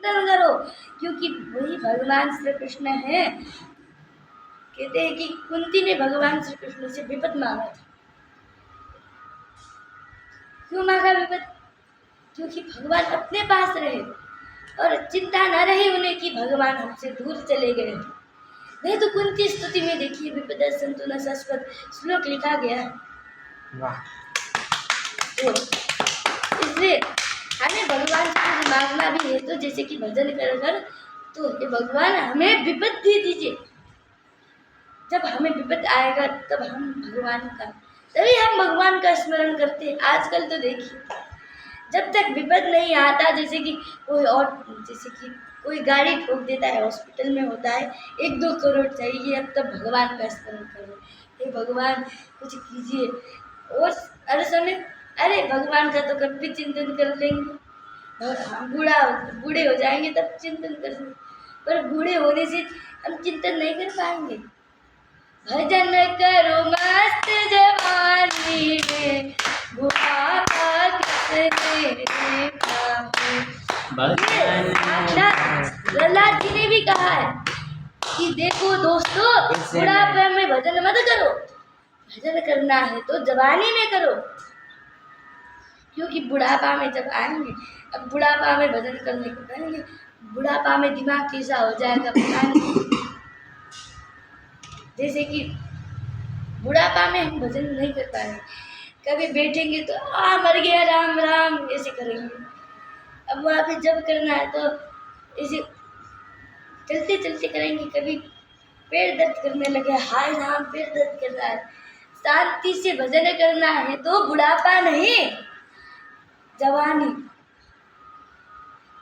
चिंतन करो, क्योंकि वही भगवान श्री कृष्ण है। कहते हैं कि कुंती ने भगवान श्री कृष्ण से विपद मांगा था। क्यों मांगा विपद? क्योंकि भगवान अपने पास रहे और चिंता न रही उन्हें कि भगवान हमसे दूर चले गए। नहीं तो कुंती स्तुति में देखिए विपदा संतु न शाश्वत श्लोक लिखा गया है। वाह। तो इसलिए हमें भगवान से मांगना भी है, तो जैसे कि भजन कर कर तो ये भगवान हमें विपद दे दीजिए। जब हमें विपद आएगा तब हम तभी हम भगवान का स्मरण करते हैं। आजकल तो देखिए जब तक विपद नहीं आता, जैसे कि कोई गाड़ी ठोक देता है, हॉस्पिटल में होता है, 1-2 करोड़ चाहिए, अब तब भगवान का स्मरण करो, हे भगवान कुछ कीजिए। और हर समय अरे भगवान का तो कभी चिंतन कर लेंगे, और हम बूढ़े हो जाएंगे तब चिंतन कर लेंगे, पर बूढ़े होने से हम चिंतन नहीं कर पाएंगे। भजन करो मस्त जवानी में, बुढ़ापा किसने देखा है। प्रहलाद जी ने भी कहा है कि देखो दोस्तों, बुढ़ापे में भजन मत करो, भजन करना है तो जवानी में करो, क्योंकि बुढ़ापा में जब आएंगे, अब बुढ़ापा में भजन करने को कहेंगे, बुढ़ापा में दिमाग कैसा हो जाएगा पता नहीं। जैसे कि बुढ़ापा में हम भजन नहीं कर पाएंगे, कभी बैठेंगे तो मर गया राम राम ऐसे करेंगे। अब वहाँ पे जब करना है तो ऐसे चलते चलते करेंगे, कभी पैर दर्द करने लगे, हाय राम पैर दर्द कर रहा है। शांति से भजन करना है तो बुढ़ापा नहीं,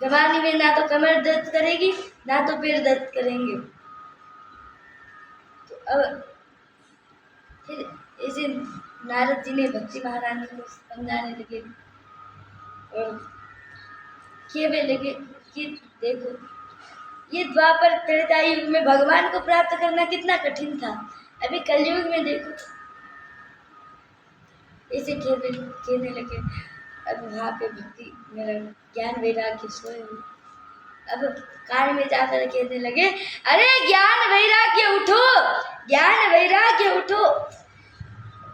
जवानी में ना तो कमर दर्द करेगी ना तो पैर दर्द करेंगे। तो अब फिर ऐसे नारद जी ने भक्ति महारानी को समझाने लगे और कहने लगे कि देखो ये द्वापर त्रेता युग में भगवान को प्राप्त करना कितना कठिन था, अभी कलयुग में देखो। ऐसे कहने लगे। अब वहाँ पे भक्ति मेरा ज्ञान वैराग्य सोए हुए। अब कान में जाकर कहने लगे, अरे ज्ञान वैराग्य उठो, ज्ञान वैराग्य उठो।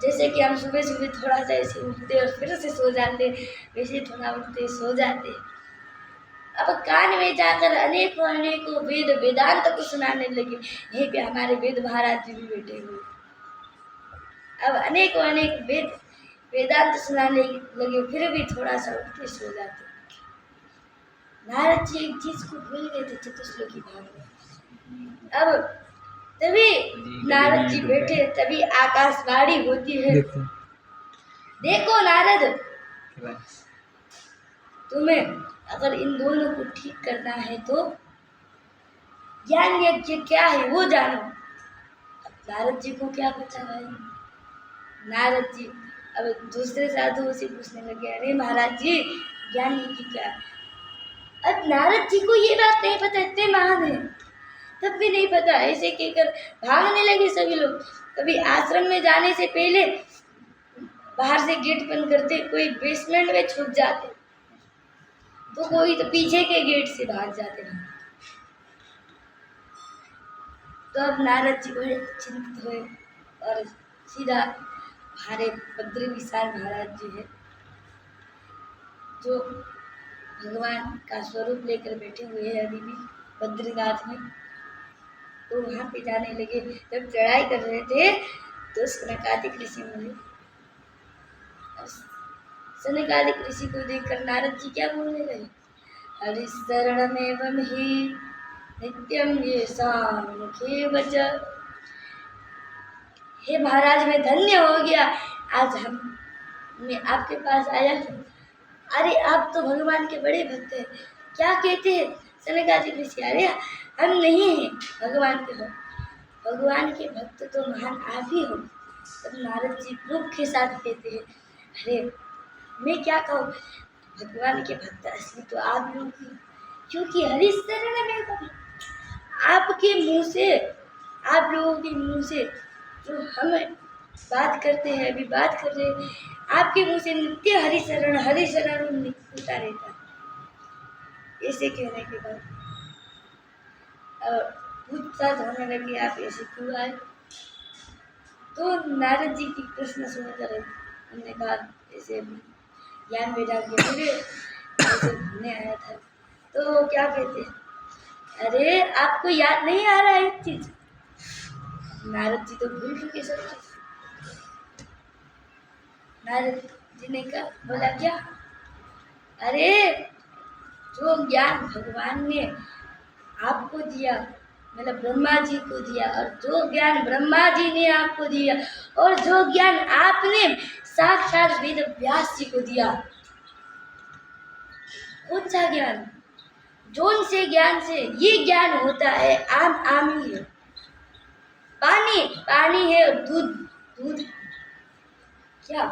जैसे कि हम सुबह सुबह थोड़ा सा ऐसे उठते और फिर से सो जाते, वैसे थोड़ा उठते सो जाते। अब कान में जाकर अनेकों वेद वेदांत को सुनाने लगे। यहीं पे हमारे वेद महाराज जी भी बैठे हुए। अब अनेक वेदांत सुनाने लगे, फिर भी थोड़ा सा उठ के सो जाते। नारद जी एक चीज को भूल गए थे, चतुश्लोकी भाग में। अब तभी नारद जी बैठे, तभी आकाशवाणी होती है, देखो नारद, तुम्हें अगर इन दोनों को ठीक करना है तो ज्ञान यज्ञ क्या है वो जानो। अब नारद जी को क्या पता भाई। नारद जी अब दूसरे साधुओं से पूछने लगे, अरे महाराज जी ज्ञान यज्ञ क्या है। अब नारद जी को ये बात नहीं पता, इतने महान है तब भी नहीं पता। ऐसे कहकर भागने लगे सभी लोग। कभी आश्रम में जाने से पहले बाहर से गेट बंद करते, कोई बेसमेंट में छुप जाते, तो कोई तो पीछे के गेट से भाग जाते हैं। तो अब नारद जी बड़े चिंतित हुए और सीधा हमारे बद्री विशाल महाराज जी है, जो भगवान का स्वरूप लेकर बैठे हुए हैं अभी भी बद्रीनाथ में, तो वहाँ पे जाने लगे। जब चढ़ाई कर रहे थे तो सनकादिक ऋषि मिले। सनकादिक ऋषि को देखकर नारद जी क्या बोलने लगे, हरिशरणमेवं हि नित्यं येषां मुखे वच। हे महाराज मैं धन्य हो गया, आज मैं आपके पास आया हूँ। अरे आप तो भगवान के बड़े भक्त हैं। क्या कहते हैं सनकादिक ऋषि, अरे हम नहीं हैं भगवान के भक्त, भगवान के भक्त तो महान आप ही हो। तब नारद जी रूप के साथ कहते हैं, अरे मैं क्या कहूँ, भगवान के भक्त असली तो आप लोग ही, क्योंकि हरिशरण में आपके मुँह से, आप लोगों के मुँह से जो हम बात करते हैं, अभी बात कर रहे हैं, आपके मुँह से नित्य हरिशरण निकलता रहता है। ऐसे कहने के बाद पूछताछ होने लगी, आप ऐसे क्यों आए? तो नारद जी की प्रश्न सुनकर उन्होंने कहा ऐसे ज्ञान वैराग्य मिले, ऐसे घूमने आया था। तो वो क्या कहते हैं, अरे आपको याद नहीं आ रहा एक चीज? नारद जी तो भूल चुके सब चीज। नारद जी ने कहा, बोला क्या? अरे जो ज्ञान भगवान ने आपको दिया, मतलब ब्रह्मा जी को दिया, और जो ज्ञान ब्रह्मा जी ने आपको दिया, और जो ज्ञान आपने साक्षात वेद व्यास जी को दिया, कौन सा ज्ञान? जोन से ज्ञान से ये ज्ञान होता है आम ही है, पानी पानी है, और दूध दूध क्या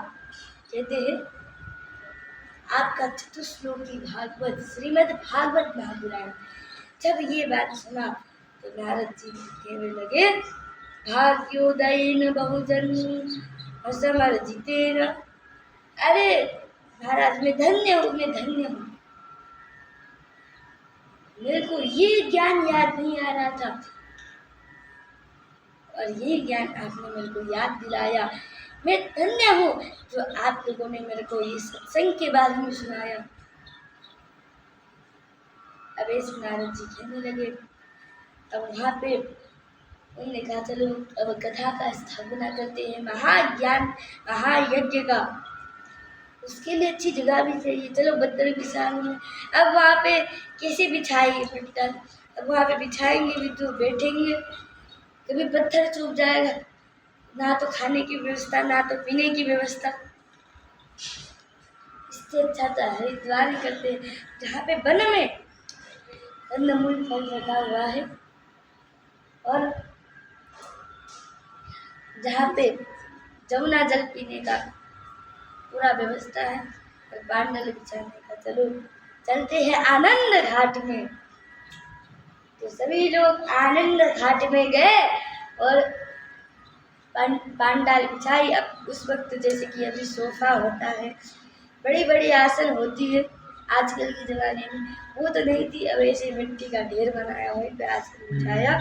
कहते हैं? आपका चतुश्लोकी भागवत, श्रीमद् भागवत महापुराण। जब ये बात सुना तो नारद जी कहने लगे, भाग्योदयेन बहुजन असमर्जितेन। अरे महाराज, मैं धन्य हूँ, मैं धन्य हूँ। मेरे को ये ज्ञान याद नहीं आ रहा था, और ये ज्ञान आपने मेरे को याद दिलाया। मैं धन्य हूँ जो आप लोगों ने मेरे को ये सत्संग के बारे में सुनाया। अब ऐसे नारद जी कहने लगे। अब वहाँ पे उन्होंने कहा, चलो अब कथा का स्थापना करते हैं, महाज्ञान महायज्ञ का। उसके लिए अच्छी जगह भी चाहिए। चलो 72 किसान में अब वहाँ पे कैसे बिछाएंगे पंडाल? अब वहाँ पे बिछाएंगे भी तो बैठेंगे, कभी पत्थर चूक जाएगा, ना तो खाने की व्यवस्था, ना तो पीने की व्यवस्था। इससे अच्छा तो हरिद्वार ही करते हैं, जहाँ पे वन में कंदमूल फल लगा हुआ है, और जहाँ पे जमुना जल पीने का पूरा व्यवस्था है, और पांडल बिछाने का। चलो चलते हैं आनंद घाट में। तो सभी लोग आनंद घाट में गए और पांडाल बिछाई। अब उस वक्त जैसे कि अभी सोफा होता है, बड़ी बड़ी आसन होती है, आजकल के ज़माने में वो तो नहीं थी। अब ऐसे मिट्टी का ढेर बनाया, वहीं पे आसन बिछाया,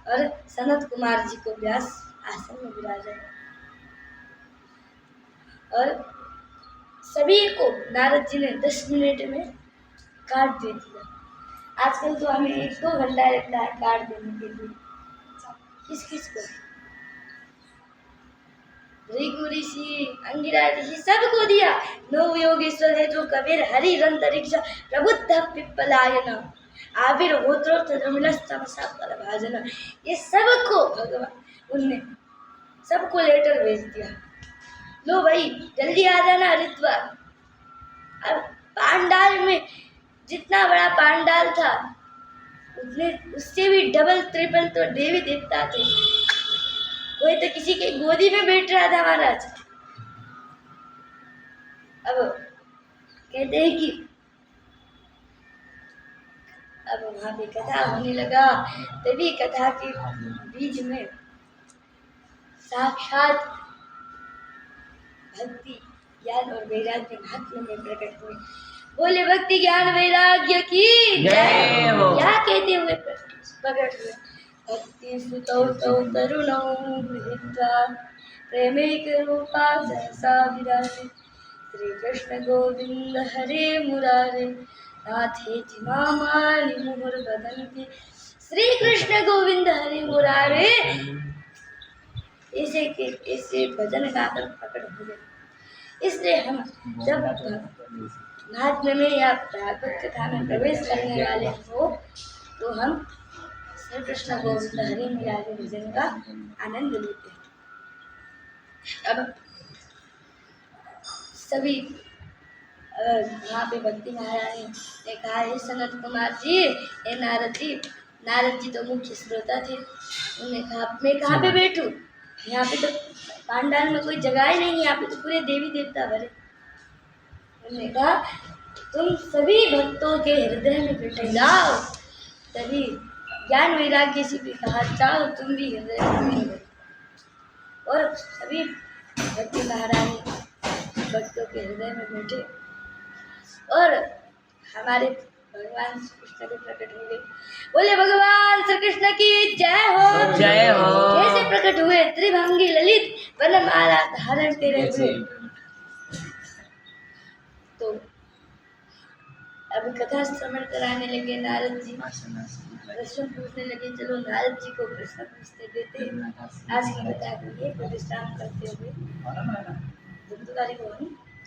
और सनत कुमार जी को व्यास आसन में बिराजा, और सभी को नारद जी ने 10 मिनट में काट दे दिया। आजकल तो हमें 1-2 घंटा लगता है काट देने के लिए। किस को? भृगु ऋषि, अंगिरा ऋषि, सबको दिया। नव योगेश्वर है जो कबीर, हरि रंतरिक्ष प्रबुद्ध पिप्पलायन, आविर होत्रोर्थ द्रमिलस्तमसा परभाजन। ये सबको भगवान उनने सबको लेटर भेज दिया, लो भाई जल्दी आ जाना हरिद्वार। अब पांडाल में जितना बड़ा पांडाल था, उससे भी डबल ट्रिपल तो देवी देवता थे। कोई तो किसी के गोदी में बैठ रहा था महाराज। अब कहते हैं कि अब वहां पे कथा होने लगा, तभी कथा के बीच में साक्षात भक्ति ज्ञान और वैराग्य महात्मा में प्रकट हुए। बोले भक्ति ज्ञान वैराग्य की जय हो। क्या कहते हुए प्रकट हुए? भक्ति सुतौ तौ तरुणौ गृहीत्वा प्रेमैक रूपा सहसा विराजे, श्री कृष्ण गोविंद हरे मुरारे, नाथेति नामानि मुहुर्वदन्ति। श्री कृष्ण गोविंद हरे मुरारे ऐसे भजन गाकर प्रकट हुए। इसलिए हम जब महात्म्य में या भागवत कथा में प्रवेश करने वाले हो, तो हम श्री कृष्ण गोविंद हरे मुरारे भजन का आनंद लेते हैं। अब सभी वहाँ पे भक्ति महारानी ने कहा, हे सनत कुमार जी, हे नारद जी। नारद जी तो मुख्य श्रोता थे। उन्होंने कहा, मैं कहाँ पे बैठूं? यहाँ पे तो पांडाल में कोई जगह ही नहीं है, यहाँ पे तो पूरे देवी देवता भरे। उन्होंने कहा, तुम सभी भक्तों के हृदय में बैठे जाओ। तभी ज्ञान वैराग्य से भी कहा, जाओ तुम भी हृदय में बैठो। और सभी भक्ति महारानी भक्तों के हृदय में बैठे, और हमारे भगवान श्री कृष्ण भी प्रकट हुए। बोले भगवान श्री कृष्ण की जय हो। जय हो। कैसे प्रकट हुए? त्रिभंगी ललित वनमाला धारण करे हुए। तो अभी कथा श्रवण कराने लगे नारद जी। प्रश्न पूछने लगे। चलो नारद जी को प्रश्न पूछते देते। आज की कथा को ये विश्राम करते हुए धुंधुकारी को